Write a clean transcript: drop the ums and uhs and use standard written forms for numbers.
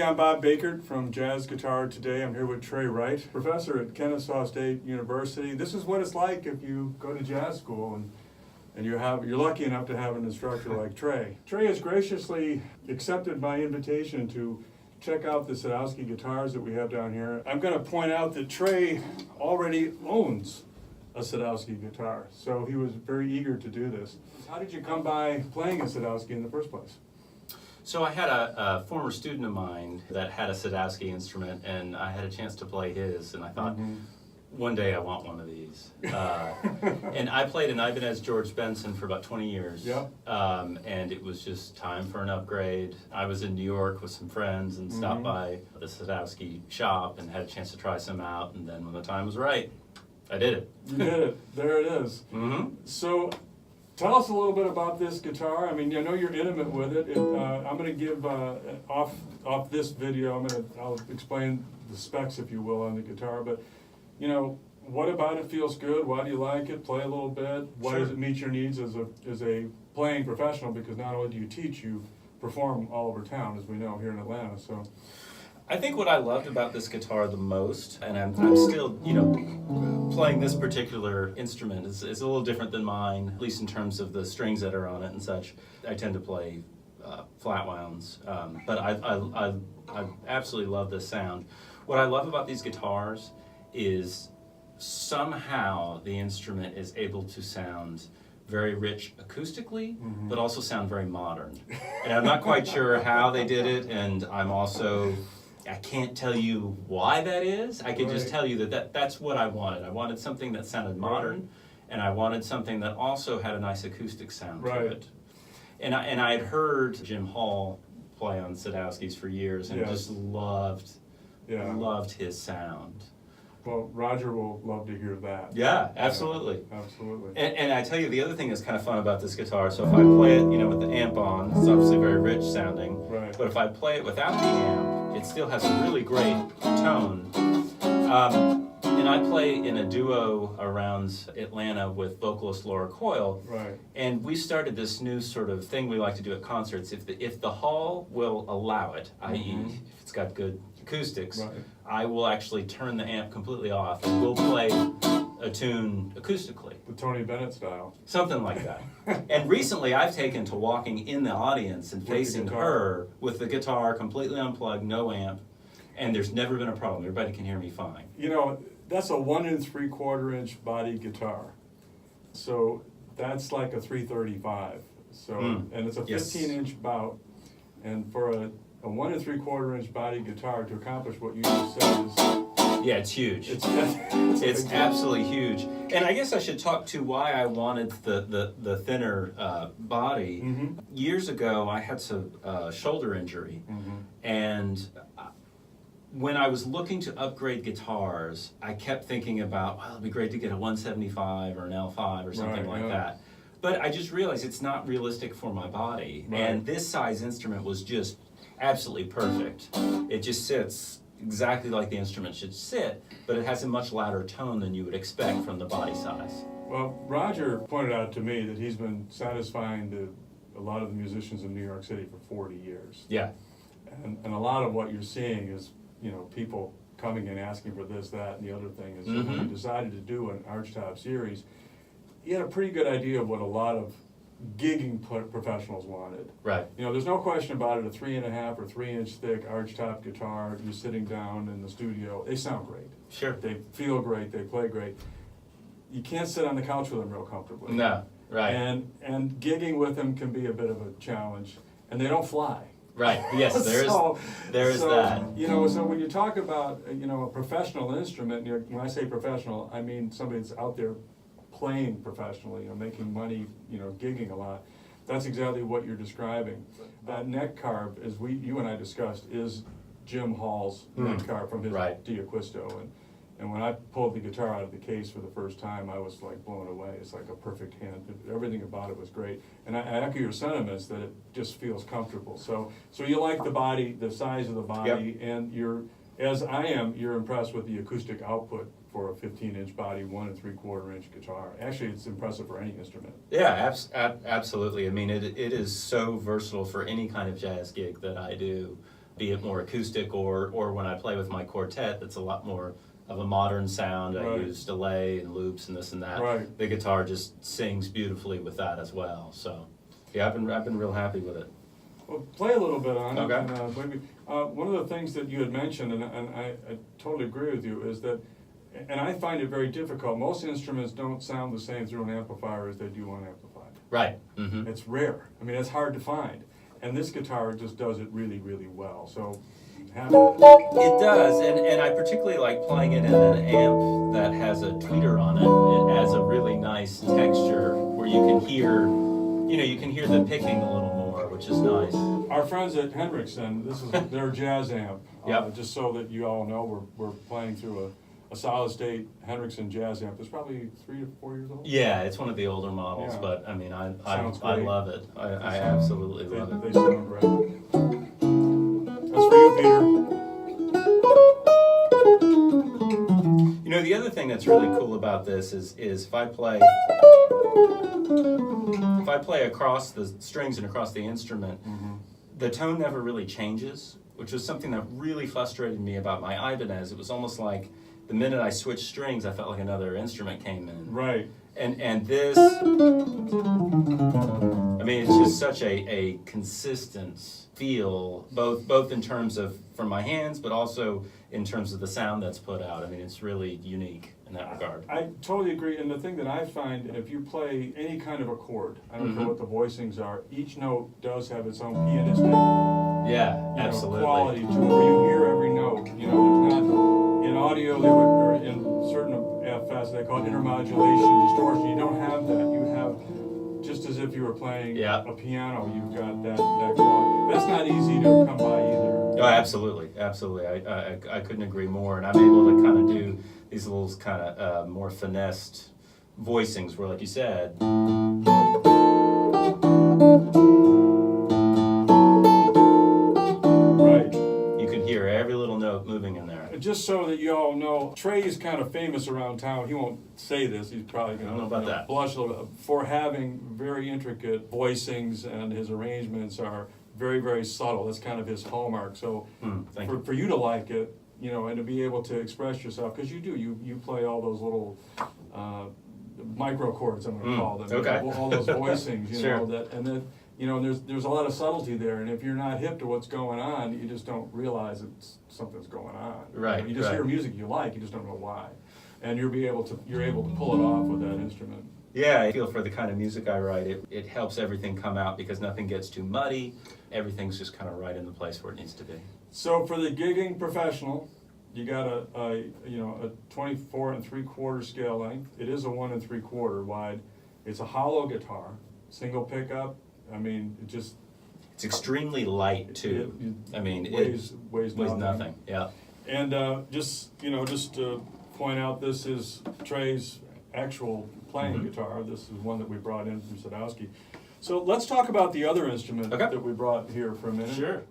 I'm Bob Bakert from Jazz Guitar. Today I'm here with Trey Wright, professor at Kennesaw State University. This is what it's like if you go to jazz school and you're lucky enough to have an instructor like Trey. Trey has graciously accepted my invitation to check out the Sadowsky guitars that we have down here. I'm going to point out that Trey already owns a Sadowsky guitar, so he was very eager to do this. How did you come by playing a Sadowsky in the first place? So I had a former student of mine that had a Sadowsky instrument, and I had a chance to play his, and I thought, one day I want one of these. And I played in Ibanez George Benson for about 20 years, and it was just time for an upgrade. I was in New York with some friends and stopped by the Sadowsky shop and had a chance to try some out, and then when the time was right, I did it. You did it. There it is. So, tell us a little bit about this guitar. I mean, I know you're intimate with it. I'm going to give off this video. I'll explain the specs, if you will, on the guitar. But you know, what about it feels good? Why do you like it? Play a little bit. Why does it meet your needs as a playing professional? Because not only do you teach, you perform all over town, as we know here in Atlanta. So. I think what I loved about this guitar the most, and I'm still, you know, playing this particular instrument is a little different than mine, at least in terms of the strings that are on it and such. I tend to play flat wounds, but I absolutely love this sound. What I love about these guitars is somehow the instrument is able to sound very rich acoustically, but also sound very modern. And I'm not quite sure how they did it, and I can't tell you why that is. I can just tell you that's what I wanted. I wanted something that sounded modern, and I wanted something that also had a nice acoustic sound to it. And I had heard Jim Hall play on Sadowskis for years, and just loved his sound. Well, Roger will love to hear that. Yeah, absolutely. Absolutely. And I tell you, the other thing that's kind of fun about this guitar, so if I play it, you know, with the amp on, it's obviously very rich sounding. But if I play it without the amp, it still has a really great tone. And I play in a duo around Atlanta with vocalist Laura Coyle. And we started this new sort of thing we like to do at concerts. If the hall will allow it, i.e. if it's got good acoustics, I will actually turn the amp completely off and we'll play a tune acoustically. The Tony Bennett style. Something like that. And recently I've taken to walking in the audience and facing her with the guitar completely unplugged, no amp, and there's never been a problem. Everybody can hear me fine. You know, that's a 1 3/4 inch body guitar. So that's like a 335. So and it's a 15-inch bout, and for a 1 3/4 inch body guitar to accomplish what you just said is... Yeah, it's huge. It's absolutely huge. And I guess I should talk to why I wanted the thinner body. Years ago, I had some shoulder injury, and when I was looking to upgrade guitars, I kept thinking about, well, it'd be great to get a 175 or an L5 or something like that. But I just realized it's not realistic for my body. And this size instrument was just absolutely perfect. It just sits exactly like the instrument should sit, but it has a much louder tone than you would expect from the body size. Well, Roger pointed out to me that he's been satisfying a lot of the musicians in New York City for 40 years. Yeah. And a lot of what you're seeing is, you know, people coming and asking for this, that, and the other thing. And so when he decided to do an Archtop series, he had a pretty good idea of what a lot of gigging professionals wanted. You know, there's no question about it. A 3.5 or 3 inch thick Archtop guitar, you're sitting down in the studio, they sound great. They feel great, they play great. You can't sit on the couch with them real comfortably. And gigging with them can be a bit of a challenge, and they don't fly. Yes, there is that. You know, so when you talk about, you know, a professional instrument, when I say professional, I mean somebody that's out there playing professionally, you know, making money, you know, gigging a lot. That's exactly what you're describing. That neck carve, as you and I discussed, is Jim Hall's neck carve from his D'Acquisto. And when I pulled the guitar out of the case for the first time, I was like blown away. It's like a perfect hand. Everything about it was great. And I echo your sentiments that it just feels comfortable. So you like the body, the size of the body, and as I am, you're impressed with the acoustic output for a 15-inch body, 1 3/4 inch guitar. Actually, it's impressive for any instrument. Yeah, absolutely. I mean, it is so versatile for any kind of jazz gig that I do. be it more acoustic or when I play with my quartet, that's a lot more of a modern sound. I Right. use delay and loops and this and that. Right. The guitar just sings beautifully with that as well. So, yeah, I've been real happy with it. Well, play a little bit on it. Okay. And, maybe, one of the things that you had mentioned, and I totally agree with you, is that, and I find it very difficult, most instruments don't sound the same through an amplifier as they do unamplified. Right. Mm-hmm. It's rare. I mean, it's hard to find. And this guitar just does it really, really well. So, have it. It does, and I particularly like playing it in an amp that has a tweeter on it. It adds a really nice texture where you can hear, you can hear the picking a little more, which is nice. Our friends at Hendrickson, this is their jazz amp. Yep. Just so that you all know, we're playing through a solid state Hendrickson jazz amp. It's probably 3 to 4 years old. Yeah, it's one of the older models, Yeah. but I mean, I Sounds I great. love it. I absolutely love it. They sound great. That's for you, Peter. The other thing that's really cool about this is if I play across the strings and across the instrument, the tone never really changes, which was something that really frustrated me about my Ibanez. It was almost like the minute I switched strings, I felt like another instrument came in. Right. And this, I mean, it's just such a consistent feel, both in terms of from my hands, but also in terms of the sound that's put out. I mean, it's really unique in that regard. I totally agree. And the thing that I find, if you play any kind of a chord, I don't care what the voicings are, each note does have its own pianistic Yeah, absolutely. quality to it, where you hear every note. There's not, in audio, they would, or in certain FS, they call it intermodulation, distortion. You don't have that. You have, just as if you were playing Yeah. a piano, you've got that quality. That's not easy to come by either. Oh, absolutely. I couldn't agree more. And I'm able to kind of do these little kind of more finessed voicings where, like you said, Right. you can hear every little note moving in there. Just so that you all know, Trey's kind of famous around town. He won't say this. He's probably going I don't know about that. blush a little bit for having very intricate voicings, and his arrangements are very, very subtle. That's kind of his hallmark. So Thank you. for you to like it, and to be able to express yourself, because you do, you play all those little micro chords, I'm going to call them. Okay. All those voicings, Sure. and then. There's a lot of subtlety there, and if you're not hip to what's going on, you just don't realize something's going on. Right, You just right. hear music you like, you just don't know why, and you're able to pull it off with that instrument. Yeah, I feel for the kind of music I write, it helps everything come out because nothing gets too muddy. Everything's just kind of right in the place where it needs to be. So for the gigging professional, you got a 24 3/4 scale length. It is a 1 3/4 wide. It's a hollow guitar, single pickup. I mean, it just It's extremely light too. I mean, weighs weighs nothing. Yeah. And just to point out, this is Trey's actual playing guitar. This is one that we brought in from Sadowsky. So let's talk about the other instrument Okay. that we brought here for a minute. Sure.